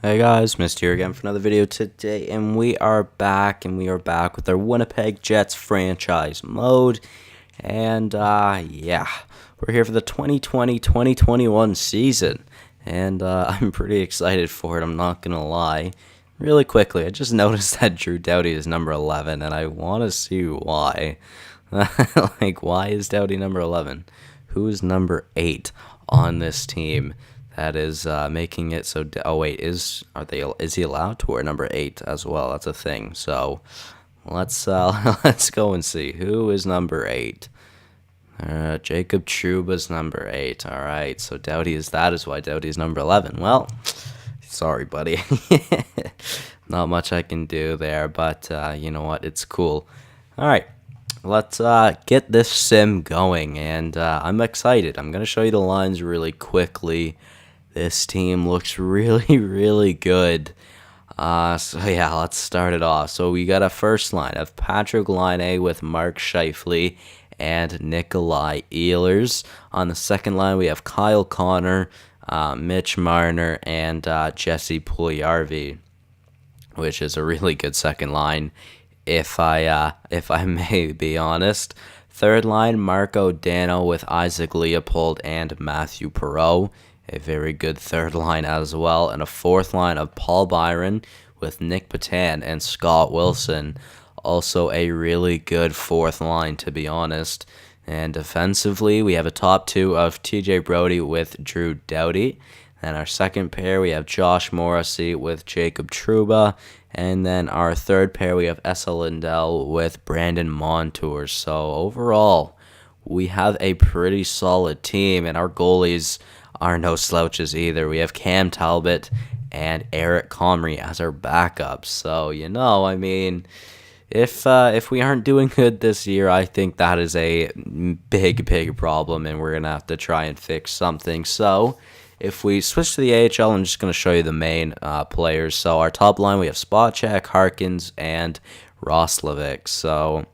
Hey guys, Missed here again for another video today, and we are back, with our Winnipeg Jets franchise mode, and yeah, we're here for the 2020-2021 season, and I'm pretty excited for it, I'm not gonna lie. Really quickly, I just noticed that Drew Doughty is number 11, and I want to see why. Like, why is Doughty number 11? Who's number 8 on this team? That is making it so. Oh wait, is he allowed to wear number 8 as well? That's a thing. So let's let's go and see who is number 8. Jacob Trouba's number 8. All right, so Doughty is that is why Doughty is number 11. Well, sorry, buddy. Not much I can do there, but you know what? It's cool. All right. Let's get this sim going, and I'm excited. I'm going to show you the lines really quickly. This team looks really, really good. So yeah, let's start it off. So we got a first line of Patrick Laine with Mark Scheifele and Nikolai Ehlers. On the second line, we have Kyle Connor, Mitch Marner, and Jesse Puljujarvi, which is a really good second line, if I may be honest. Third line, Marco Dano with Isaac Leopold and Matthew Perreault. A very good third line as well. And a fourth line of Paul Byron with Nick Patan and Scott Wilson. Also a really good fourth line, to be honest. And defensively, we have a top two of TJ Brodie with Drew Doughty. And our second pair, we have Josh Morrissey with Jacob Trouba. And then our third pair, we have Esa Lindell with Brandon Montour. So overall, we have a pretty solid team, and our goalies are no slouches either. We have Cam Talbot and Eric Comrie as our backups. So, I mean, if we aren't doing good this year, I think that is a big problem, and we're going to have to try and fix something. So, if we switch to the AHL, I'm just going to show you the main players. So, our top line, we have Spotcheck, Harkins, and Roslovic. So,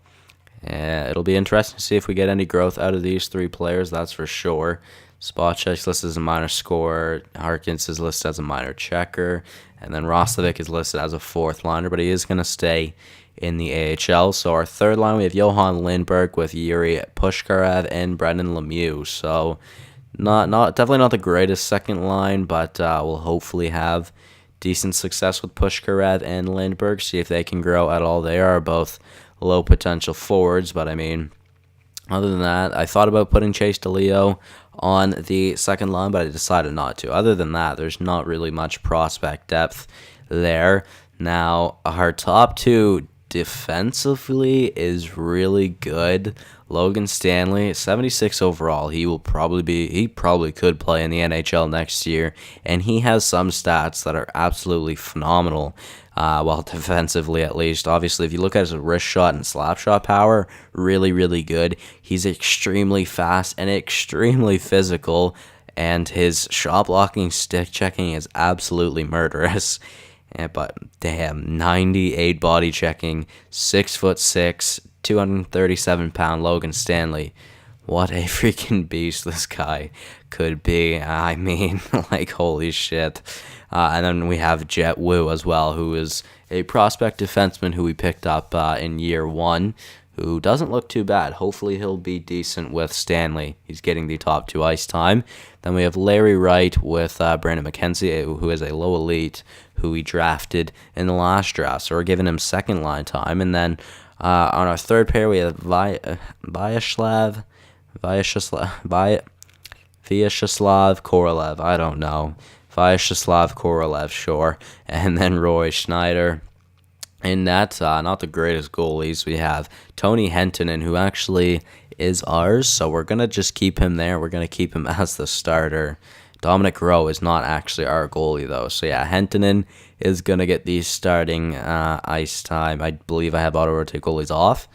it'll be interesting to see if we get any growth out of these three players, that's for sure. Spotcheck's listed as a minor scorer, Harkins is listed as a minor checker, and then Roslovic is listed as a fourth liner, but he is going to stay in the AHL. So our third line, we have Johan Lindberg with Yuri Pushkarev and Brendan Lemieux. So definitely not the greatest second line, but we'll hopefully have decent success with Pushkarev and Lindberg, see if they can grow at all. They are both low potential forwards, but I mean, other than that, I thought about putting Chase DeLeo on the second line, but I decided not to. Other than that, there's not really much prospect depth there. Now, our top two defensively is really good. Logan Stanley, 76 overall. He probably could play in the NHL next year, and he has some stats that are absolutely phenomenal. Well, defensively at least. Obviously, if you look at his wrist shot and slap shot power, really, really good. He's extremely fast and extremely physical, and his shot blocking, stick checking is absolutely murderous. But damn, 98 body checking, 6'6", 237-pound Logan Stanley. What a freaking beast this guy could be. I mean, like, holy shit. And then we have Jet Wu as well, who is a prospect defenseman who we picked up in year one, who doesn't look too bad. Hopefully he'll be decent with Stanley. He's getting the top two ice time. Then we have Larry Wright with Brandon McKenzie, who is a low elite, who we drafted in the last draft. So we're giving him second line time. And then on our third pair, we have Vyacheslav Korolev. I don't know. Vyacheslav Korolev, sure. And then Roy Schneider. In that, not the greatest goalies. We have Tony Hentonen, who actually is ours, so we're going to just keep him there. We're going to keep him as the starter. Dominic Rowe is not actually our goalie, though. So, yeah, Hentonen is going to get the starting ice time. I believe I have auto-rotate goalies off.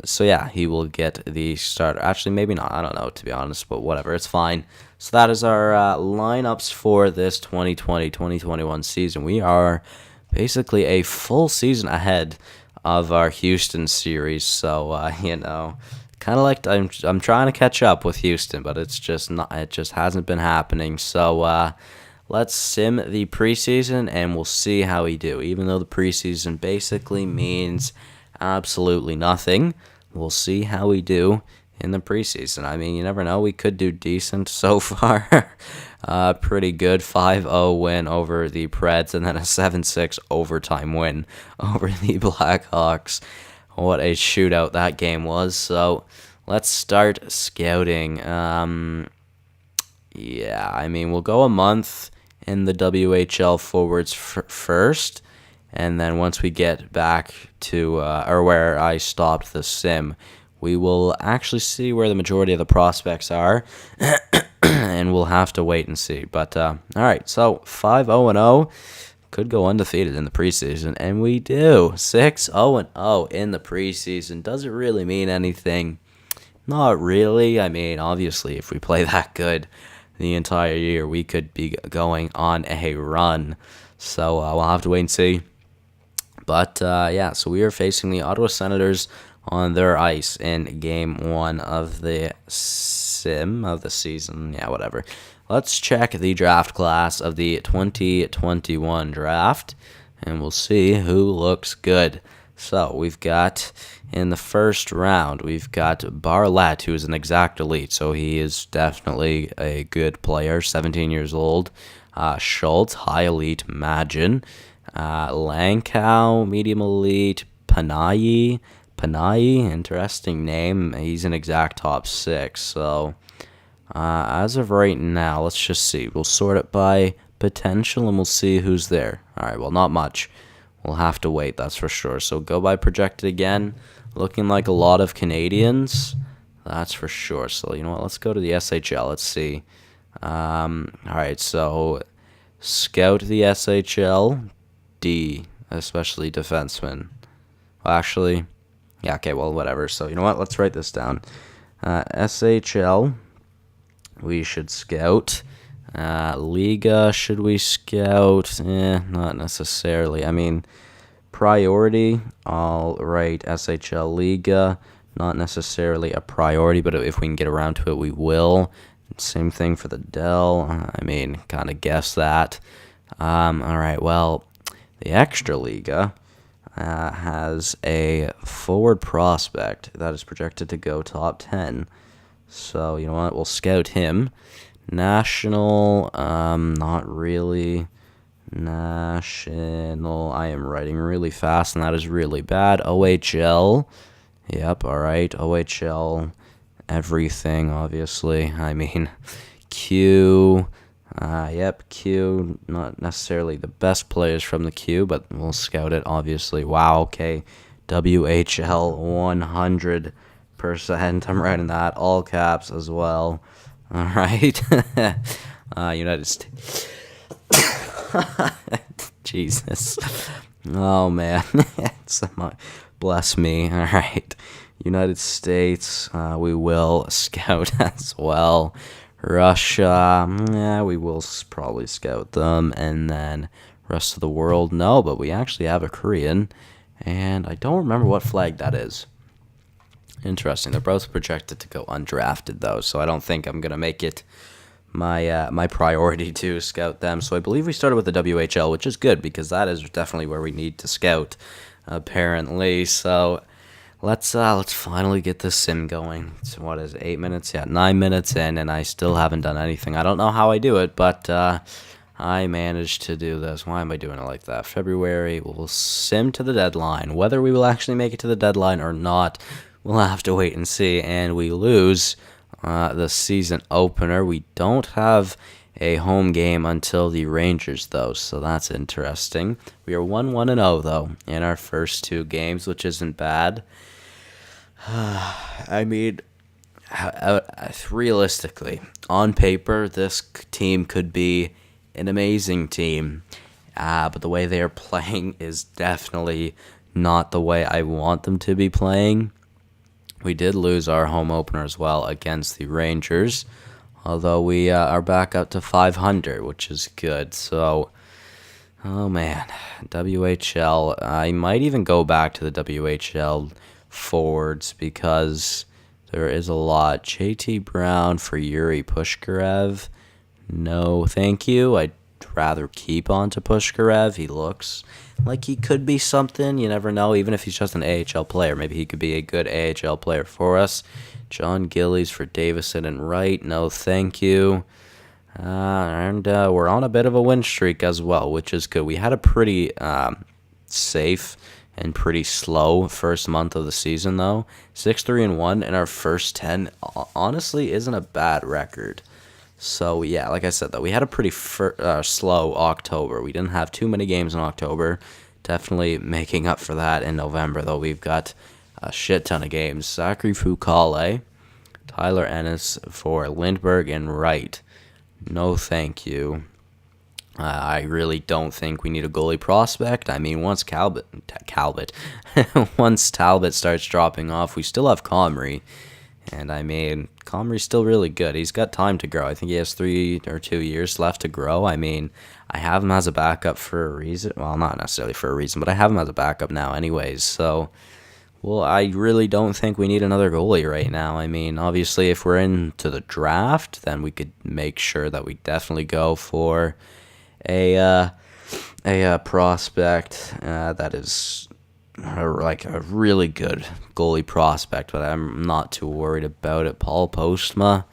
So, yeah, he will get the starter. Actually, maybe not. I don't know, to be honest, but whatever. It's fine. So, that is our lineups for this 2020-2021 season. We are basically a full season ahead of our Houston series. So, kind of like I'm trying to catch up with Houston, but it's just not. It just hasn't been happening. So, let's sim the preseason, and we'll see how we do. Even though the preseason basically means absolutely nothing, we'll see how we do in the preseason. I mean, you never know. We could do decent so far. Pretty good 5-0 win over the Preds, and then a 7-6 overtime win over the Blackhawks. What a shootout that game was. So let's start scouting. Yeah, I mean, we'll go a month in the WHL forwards first, and then once we get back to or where I stopped the sim, we will actually see where the majority of the prospects are, and we'll have to wait and see. But all right, so 5-0-0 could go undefeated in the preseason, and we do 6-0-0 in the preseason. Does it really mean anything? Not really. I mean, obviously, if we play that good the entire year, we could be going on a run. So we'll have to wait and see. But yeah, so we are facing the Ottawa Senators on their ice in Game 1 of the sim of the season. Yeah, whatever. Let's check the draft class of the 2021 draft, and we'll see who looks good. So we've got, in the first round, we've got Barlett, who is an exact elite, so he is definitely a good player, 17 years old. Schultz, high elite, Magin. Lankow, medium elite. Panayi, interesting name. He's an exact top 6, so as of right now, let's just see. We'll sort it by potential, and we'll see who's there. All right, well, not much. We'll have to wait, that's for sure. So go by projected again. Looking like a lot of Canadians, that's for sure. So you know what? Let's go to the SHL. Let's see. All right, so scout the SHL. D, especially defensemen. Well, actually, yeah, okay, well, whatever. So you know what? Let's write this down. SHL, we should scout. Liga, should we scout? Not necessarily. I mean, priority, I'll write SHL Liga. Not necessarily a priority, but if we can get around to it, we will. Same thing for the Dell. I mean, kind of guess that. All right, well, the Extra Liga has a forward prospect that is projected to go top 10. So, you know what? We'll scout him. National, not really. National, I am writing really fast, and that is really bad. OHL, yep, all right. OHL, everything, obviously. I mean, Q, yep, Q, not necessarily the best players from the Q, but we'll scout it, obviously. Wow, okay. WHL, 100%. I'm writing that, all caps as well. All right. United States. Jesus. Oh, man. Bless me. All right. United States, we will scout as well. Russia, yeah, we will probably scout them. And then rest of the world, no, but we actually have a Korean. And I don't remember what flag that is. Interesting. They're both projected to go undrafted, though, so I don't think I'm going to make it my priority to scout them. So I believe we started with the WHL, which is good because that is definitely where we need to scout, apparently. So let's finally get this sim going. So what is it, 8 minutes? Yeah, 9 minutes in, and I still haven't done anything. I don't know how I do it, but I managed to do this. Why am I doing it like that? February, we'll sim to the deadline. Whether we will actually make it to the deadline or not, we'll have to wait and see, and we lose the season opener. We don't have a home game until the Rangers, though, so that's interesting. We are 1-1-0, though, in our first 2 games, which isn't bad. I mean, realistically, on paper, this team could be an amazing team, but the way they are playing is definitely not the way I want them to be playing. We did lose our home opener as well against the Rangers, although we are back up to 500, which is good. So, oh man, WHL. I might even go back to the WHL forwards because there is a lot. JT Brown for Yuri Pushkarev. No, thank you. I I'd rather keep on to Pushkarev. He looks like he could be something. You never know. Even if he's just an AHL player, maybe he could be a good AHL player for us. John Gillies for Davison and Wright. No, thank you. And we're on a bit of a win streak as well, which is good. We had a pretty safe and pretty slow first month of the season, though. 6-3-1 in our first 10 honestly isn't a bad record. So, yeah, like I said, though, we had a pretty slow October. We didn't have too many games in October. Definitely making up for that in November, though. We've got a shit ton of games. Zachary Foucault, Tyler Ennis for Lindbergh and Wright. No, thank you. I really don't think we need a goalie prospect. I mean, once once Talbot starts dropping off, we still have Comrie. And I mean, Comrie's still really good. He's got time to grow. I think he has 3 or 2 years left to grow. I mean, I have him as a backup for a reason. Well, not necessarily for a reason, but I have him as a backup now anyways. So, well, I really don't think we need another goalie right now. I mean, obviously, if we're into the draft, then we could make sure that we definitely go for a prospect that is like a really good goalie prospect, but I'm not too worried about it. Paul Postma,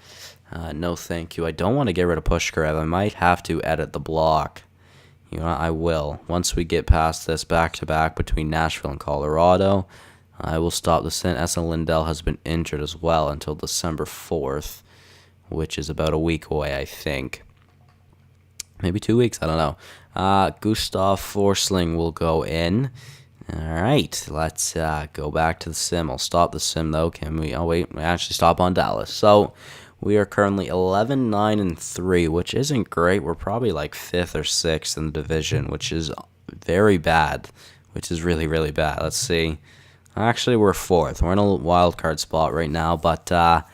no thank you. I don't want to get rid of Pushkarev. I might have to edit the block. You know, I will. Once we get past this back-to-back between Nashville and Colorado, I will stop the sin. Essa Lindell has been injured as well until December 4th, which is about a week away, I think. Maybe 2 weeks, I don't know. Gustav Forsling will go in. All right, let's go back to the sim. I'll stop the sim, though. Can we? Oh, wait, we actually stop on Dallas. So we are currently 11-9-3, which isn't great. We're probably like 5th or 6th in the division, which is very bad, which is really, really bad. Let's see. Actually, we're 4th. We're in a wild card spot right now, but that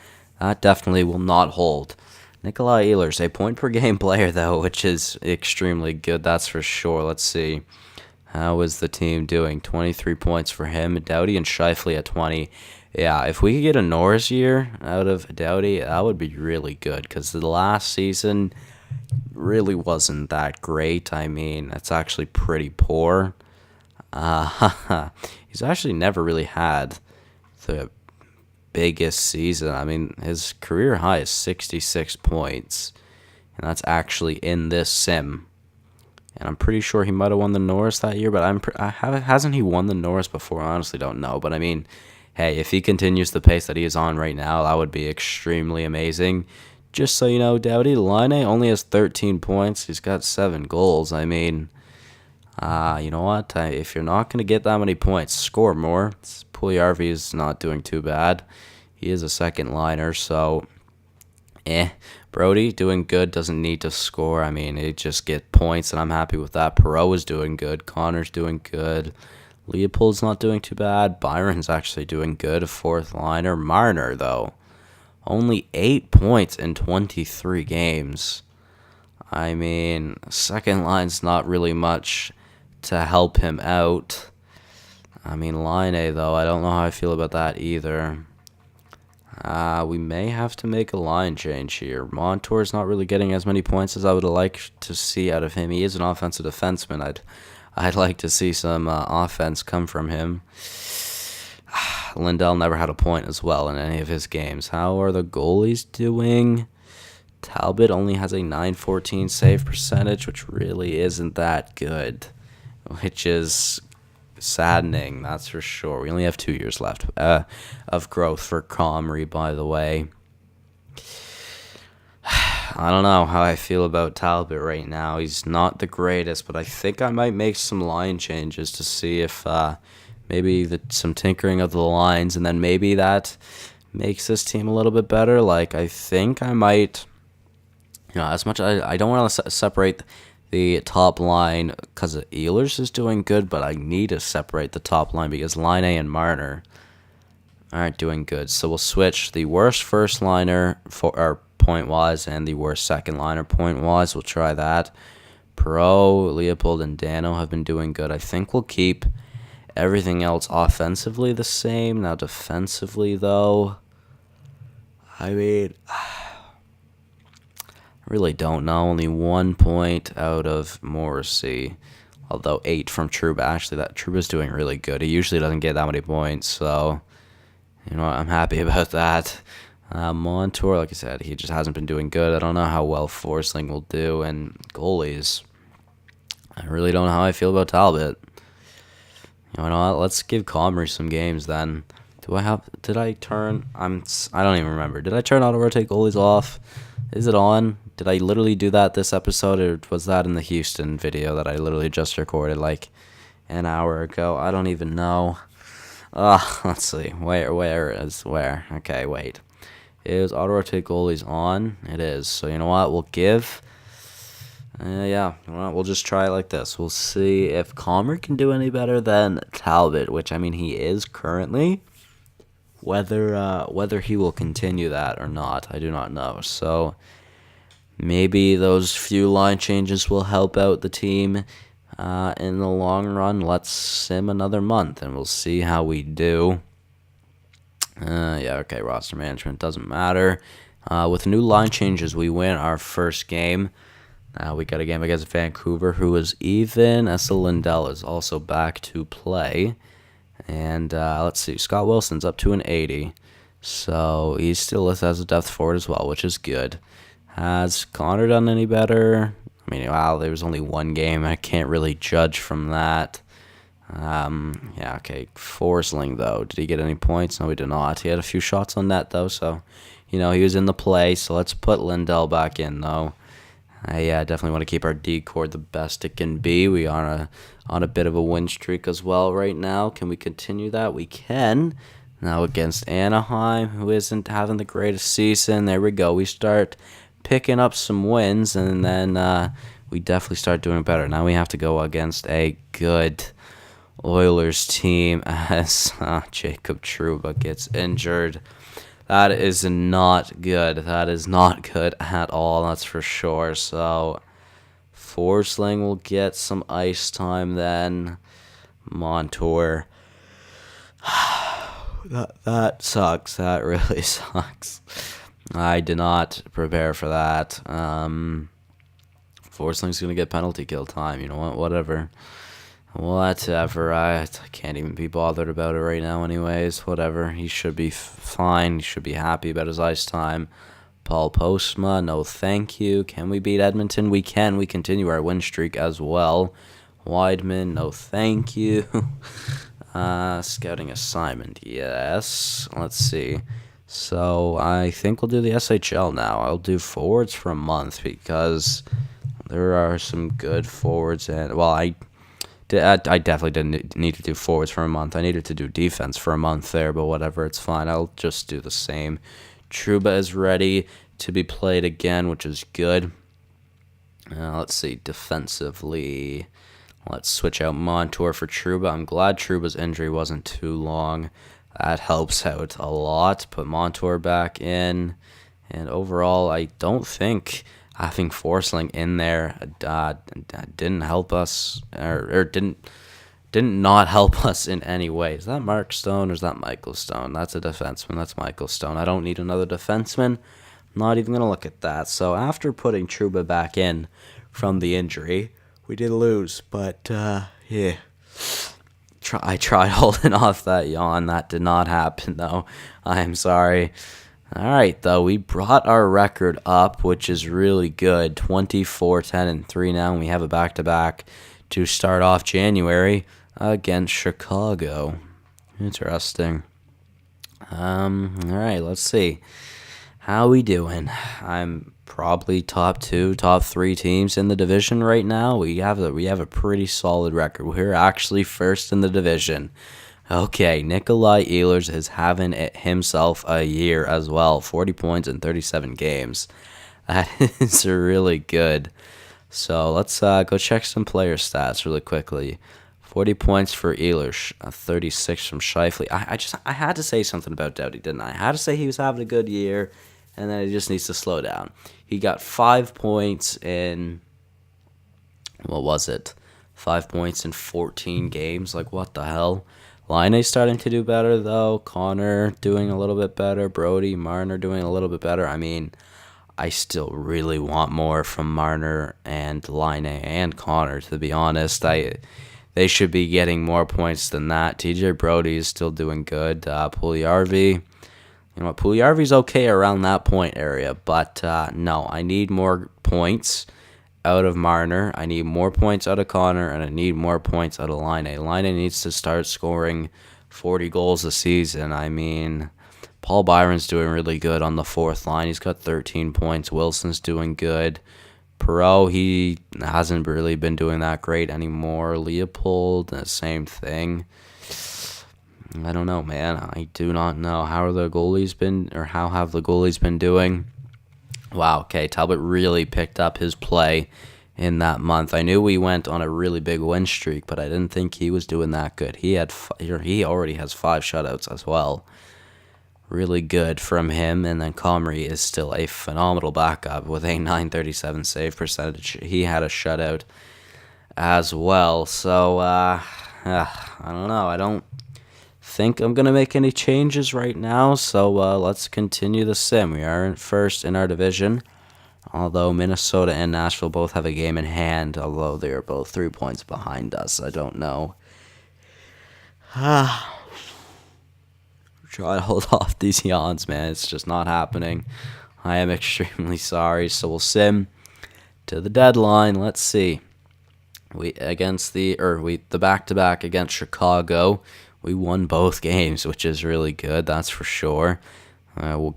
definitely will not hold. Nikolai Ehlers, a point-per-game player, though, which is extremely good, that's for sure. Let's see. How is the team doing? 23 points for him. Doughty and Scheifele at 20. Yeah, if we could get a Norris year out of Doughty, that would be really good, because the last season really wasn't that great. I mean, it's actually pretty poor. He's actually never really had the biggest season. I mean, his career high is 66 points, and that's actually in this sim. And I'm pretty sure he might have won the Norris that year, but hasn't he won the Norris before? I honestly don't know. But I mean, hey, if he continues the pace that he is on right now, that would be extremely amazing. Just so you know, Doughty, Laine only has 13 points. He's got 7 goals. I mean, you know what? If you're not going to get that many points, score more. Puljujarvi is not doing too bad. He is a second liner, so Brody doing good, doesn't need to score. I mean, he just get points, and I'm happy with that. Perreault is doing good. Connor's doing good. Leopold's not doing too bad. Byron's actually doing good, a 4th liner. Marner, though, only 8 points in 23 games. I mean, second line's not really much to help him out. I mean, Laine, though, I don't know how I feel about that either. We may have to make a line change here. Montour's not really getting as many points as I would like to see out of him. He is an offensive defenseman. I'd like to see some offense come from him. Lindell never had a point as well in any of his games. How are the goalies doing? Talbot only has a .914 save percentage, which really isn't that good, which is saddening, that's for sure. We only have 2 years left of growth for Comrie, by the way. I don't know how I feel about Talbot right now. He's not the greatest, but I think I might make some line changes to see if maybe some tinkering of the lines, and then maybe that makes this team a little bit better. Like, I think I might, as much I don't want to separate the top line because Ehlers is doing good, but I need to separate the top line because Laine and Marner aren't doing good. So we'll switch the worst first liner for point-wise and the worst second liner point-wise. We'll try that. Perreault, Leopold, and Dano have been doing good. I think we'll keep everything else offensively the same. Now defensively, though, I mean, Really don't know. Only 1 point out of Morrissey. Although 8 from Trouba. Actually, that Trouba's doing really good. He usually doesn't get that many points. So, you know what? I'm happy about that. Montour, like I said, he just hasn't been doing good. I don't know how well Forsling will do. And goalies, I really don't know how I feel about Talbot. You know what? Let's give Comrie some games then. Did I turn? I don't even remember. Did I turn auto rotate goalies off? Is it on? Did I literally do that this episode, or was that in the Houston video that I literally just recorded like an hour ago? I don't even know. Let's see. Where is where? Okay, wait. Is auto rotate goalies on? It is. So you know what? We'll give. Yeah, well, we'll just try it like this. We'll see if Comrie can do any better than Talbot, which I mean he is currently. Whether he will continue that or not, I do not know. So maybe those few line changes will help out the team in the long run. Let's sim another month, and we'll see how we do. Yeah, okay, roster management doesn't matter. With new line changes, we win our first game. We got a game against Vancouver, who is even. Essa Lindell is also back to play. And let's see, Scott Wilson's up to an 80. So he's still listed as a depth forward as well, which is good. Has Connor done any better? I mean, wow, there was only one game. I can't really judge from that. Yeah, okay. Forsling, though. Did he get any points? No, he did not. He had a few shots on net, though, so, you know, he was in the play. So let's put Lindell back in, though. I definitely want to keep our D core the best it can be. We are on a bit of a win streak as well right now. Can we continue that? We can. Now against Anaheim, who isn't having the greatest season. There we go. We start picking up some wins, and then we definitely start doing better. Now we have to go against a good Oilers team as Jacob Trouba gets injured. That is not good. That is not good at all, that's for sure. So, Forsling will get some ice time then. Montour. That sucks. That really sucks. I did not prepare for that. Forsling's going to get penalty kill time. You know what? Whatever. Whatever. I can't even be bothered about it right now anyways. Whatever. He should be fine. He should be happy about his ice time. Paul Postma, no thank you. Can we beat Edmonton? We can. We continue our win streak as well. Weidman, no thank you. Scouting assignment, yes. Let's see. So I think we'll do the SHL now. I'll do forwards for a month because there are some good forwards. And, well, I definitely didn't need to do forwards for a month. I needed to do defense for a month there, but whatever, it's fine. I'll just do the same. Trouba is ready to be played again, which is good. Let's see, defensively, let's switch out Montour for Trouba. I'm glad Trouba's injury wasn't too long. That helps out a lot. Put Montour back in. And overall, I don't think having Forsling in there didn't help us, or didn't not help us in any way. Is that Mark Stone or is that Michael Stone? That's a defenseman. That's Michael Stone. I don't need another defenseman. I'm not even going to look at that. So after putting Trouba back in from the injury, we did lose. But, yeah. I tried holding off that yawn. That did not happen, though. I'm sorry. All right, though, we brought our record up, which is really good. 24-10-3 now, and we have a back-to-back to start off January against Chicago. Interesting. All right, let's see. How we doing? I'm probably top 2, top 3 teams in the division right now. We have a pretty solid record. We're actually first in the division. Okay, Nikolai Ehlers is having himself a year as well. 40 points in 37 games. That is really good. So let's go check some player stats really quickly. 40 points for Ehlers, 36 from Scheifele. I had to say something about Doughty, didn't I? I had to say he was having a good year, and then he just needs to slow down. He got 5 points in, what was it? 5 points in 14 games. Like, what the hell? Laine's starting to do better, though. Connor doing a little bit better. Brody, Marner doing a little bit better. I mean, I still really want more from Marner and Line and Connor, to be honest. They should be getting more points than that. TJ Brody is still doing good. Puljujarvi, you know what, Puljujarvi's okay around that point area, but no, I need more points out of Marner. I need more points out of Connor, and I need more points out of Line. Line needs to start scoring 40 goals a season. I mean, Paul Byron's doing really good on the fourth line. He's got 13 points. Wilson's doing good. Perreault, he hasn't really been doing that great anymore. Leopold, the same thing. I don't know, man. I do not know. How have the goalies been doing? Wow, okay, Talbot really picked up his play in that month. I knew we went on a really big win streak, but I didn't think he was doing that good. He already has 5 shutouts as well. Really good from him, and then Comrie is still a phenomenal backup with a .937 save percentage. He had a shutout as well, so I don't know. I don't think I'm going to make any changes right now, so let's continue the sim. We are in first in our division, although Minnesota and Nashville both have a game in hand, although they are both 3 points behind us. I don't know. Try to hold off these yawns, man. It's just not happening. I am extremely sorry. So we'll sim to the deadline. Let's see. The back-to-back against Chicago. We won both games, which is really good. That's for sure.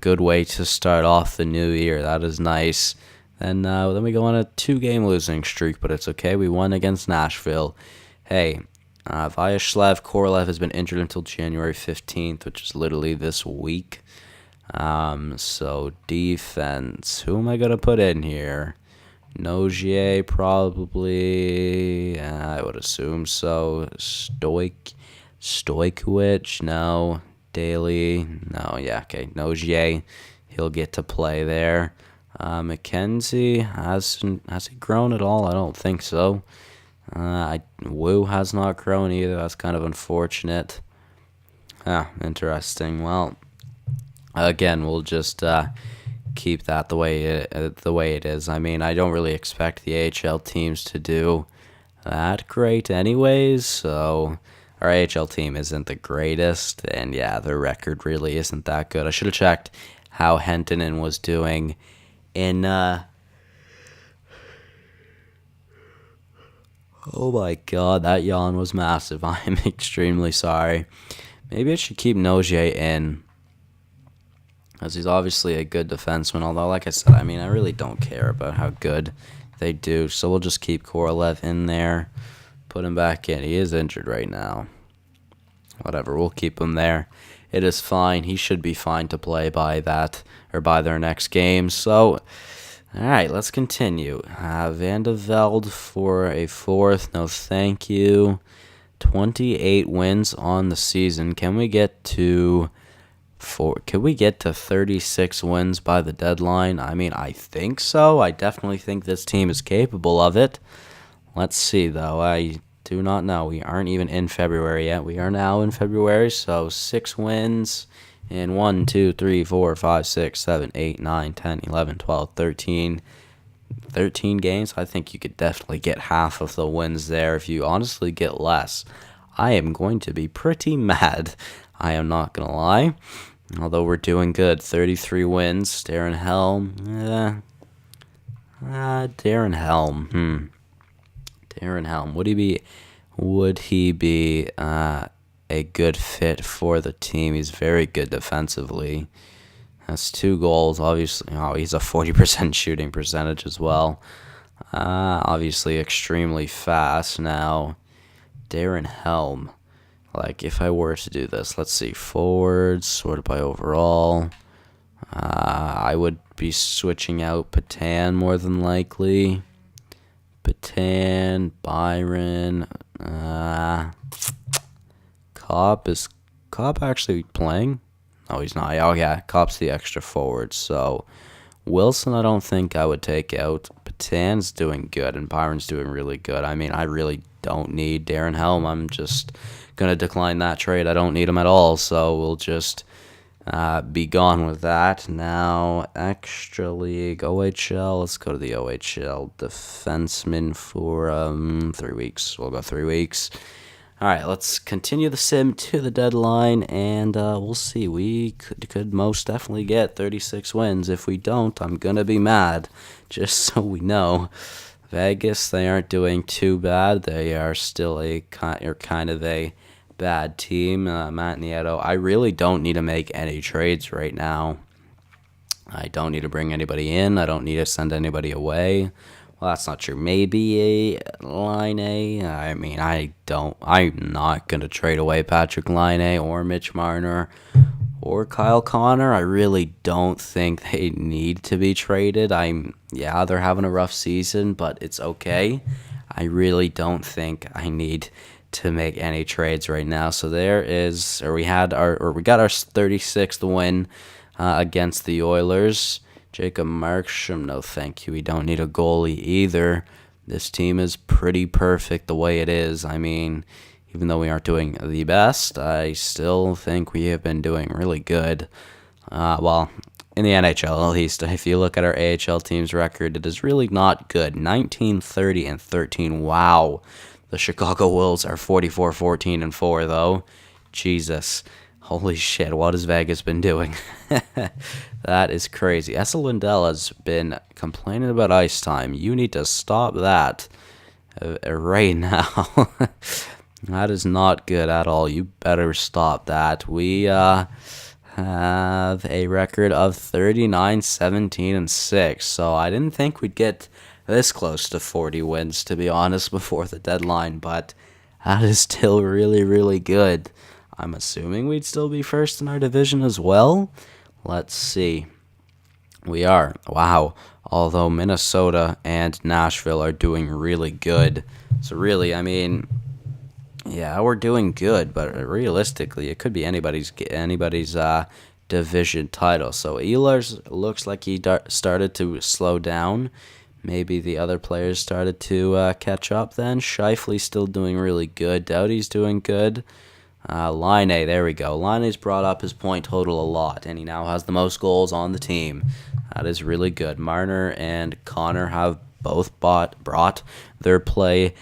Good way to start off the new year. That is nice. And then we go on a 2-game losing streak, but it's okay. We won against Nashville. Hey. Vyacheslav Korolev has been injured until January 15th, which is literally this week. So defense, who am I going to put in here? Nogier, probably. I would assume so. Stojkovic, no. Daly, no. Yeah, okay. Nogier, he'll get to play there. McKenzie, has he grown at all? I don't think so. Wu has not grown either. That's kind of unfortunate. Interesting. Well, again, we'll just keep that the way it is. I mean, I don't really expect the AHL teams to do that great anyways, so our AHL team isn't the greatest, and yeah, their record really isn't that good. I should have checked how Hentonen was doing in oh my god, that yawn was massive. I am extremely sorry. Maybe I should keep Nogier in, as he's obviously a good defenseman, although, like I said, I mean, I really don't care about how good they do, so we'll just keep Korolev in there, put him back in. He is injured right now. Whatever, we'll keep him there. It is fine. He should be fine to play by their next game, so... Alright, let's continue. Van de Velde for a 4th. No, thank you. 28 wins on the season. Can we get to 36 wins by the deadline? I mean, I think so. I definitely think this team is capable of it. Let's see, though. I do not know. We aren't even in February yet. We are now in February, so 6 wins. In 1, 2, 3, 4, 5, 6, 7, 8, 9, 10, 11, 12, 13 games. I think you could definitely get half of the wins there. If you honestly get less, I am going to be pretty mad. I am not going to lie. Although we're doing good. 33 wins. Darren Helm. Darren Helm. Darren Helm. Would he be a good fit for the team? He's very good defensively. Has 2 goals, obviously. Oh, he's a 40% shooting percentage as well. Obviously extremely fast. Now, Darren Helm. Like, if I were to do this, let's see, forwards, sorted by overall. I would be switching out Patan more than likely. Patan, Byron, Copp. Is Copp actually playing? No, he's not. Oh, yeah, Copp's the extra forward. So, Wilson, I don't think I would take out. Patan's doing good, and Byron's doing really good. I mean, I really don't need Darren Helm. I'm just going to decline that trade. I don't need him at all, so we'll just be gone with that. Now, Extra League, OHL. Let's go to the OHL. Defenseman for 3 weeks. We'll go 3 weeks. All right, let's continue the sim to the deadline, and we'll see. We could most definitely get 36 wins. If we don't, I'm going to be mad, just so we know. Vegas, they aren't doing too bad. They are still kind of a bad team. Matt Nieto, I really don't need to make any trades right now. I don't need to bring anybody in. I don't need to send anybody away. Well, that's not true. Maybe a Line A. I mean, I'm not going to trade away Patrick Line A or Mitch Marner or Kyle Connor. I really don't think they need to be traded. Yeah, they're having a rough season, but it's okay. I really don't think I need to make any trades right now. So we got our 36th win against the Oilers. Jacob Markstrom, no thank you. We don't need a goalie either. This team is pretty perfect the way it is. I mean, even though we aren't doing the best, I still think we have been doing really good. Well, in the NHL at least. If you look at our AHL team's record, it is really not good. 19-30-13. Wow. The Chicago Wolves are 44-14-4 though. Jesus. Holy shit, what has Vegas been doing? That is crazy. Esa Lindell has been complaining about ice time. You need to stop that right now. That is not good at all. You better stop that. We have a record of 39-17-6, so I didn't think we'd get this close to 40 wins, to be honest, before the deadline, but that is still really, really good. I'm assuming we'd still be first in our division as well. Let's see. We are. Wow. Although Minnesota and Nashville are doing really good. So really, I mean, yeah, we're doing good, but realistically, it could be anybody's division title. So Ehlers looks like he started to slow down. Maybe the other players started to catch up then. Scheifele's still doing really good. Doughty's doing good. Line A, there we go. Line A's brought up his point total a lot, and he now has the most goals on the team. That is really good. Marner and Connor have both brought their play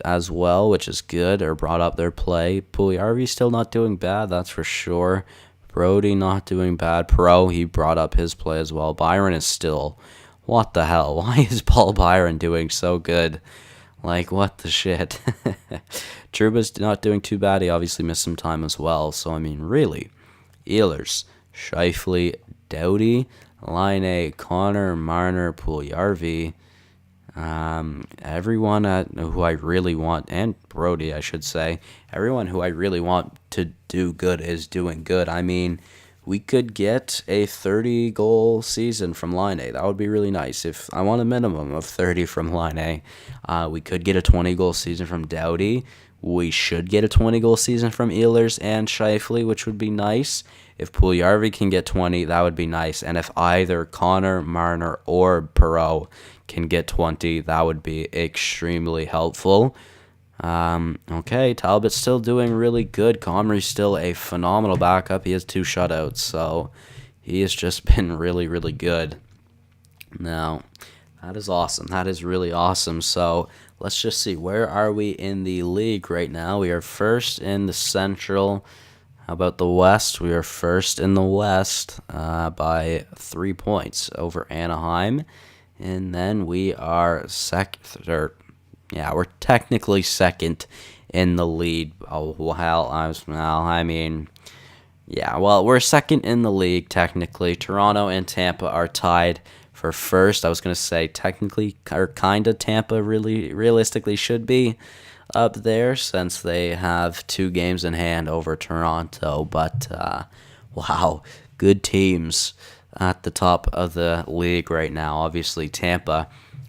as well, which is good, or brought up their play. Puljujarvi's still not doing bad, that's for sure. Brody not doing bad. he brought up his play as well. Byron is still... What the hell? Why is Paul Byron doing so good? Like, what the shit? Trouba's not doing too bad. He obviously missed some time as well. So, I mean, really, Ehlers, Scheifele, Doughty, Line A, Connor, Marner, Puljujarvi, everyone who I really want, and Brody, I should say, everyone who I really want to do good is doing good. I mean, we could get a 30-goal season from Line A. That would be really nice. If I want a minimum of 30 from Line A, we could get a 20-goal season from Doughty. We should get a 20-goal season from Ehlers and Scheifele, which would be nice. If Puljujarvi can get 20, that would be nice. And if either Connor, Marner, or Perreault can get 20, that would be extremely helpful. Okay, Talbot's still doing really good. Comrie's still a phenomenal backup. He has 2 shutouts, so he has just been really, really good. Now, that is awesome. That is really awesome. So, let's just see. Where are we in the league right now? We are first in the Central. How about the West? We are first in the West by 3 points over Anaheim. And then we are we're technically second in the lead. We're second in the league, technically. Toronto and Tampa are tied for first. I was going to say technically, or kind of, Tampa realistically should be up there since they have 2 games in hand over Toronto. But, wow, good teams at the top of the league right now. Obviously, Tampa,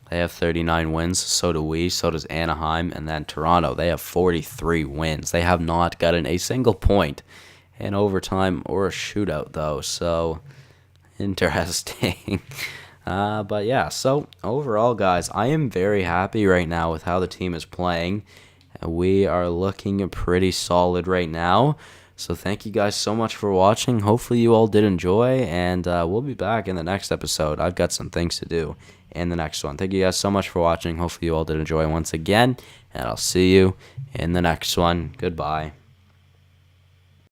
they have 39 wins, so do we, so does Anaheim, and then Toronto, they have 43 wins. They have not gotten a single point in overtime or a shootout, though, so interesting. But yeah, so overall, guys, I am very happy right now with how the team is playing. We are looking pretty solid right now. So thank you guys so much for watching. Hopefully you all did enjoy, and we'll be back in the next episode. I've got some things to do in the next one. Thank you guys so much for watching. Hopefully you all did enjoy once again, and I'll see you in the next one. Goodbye.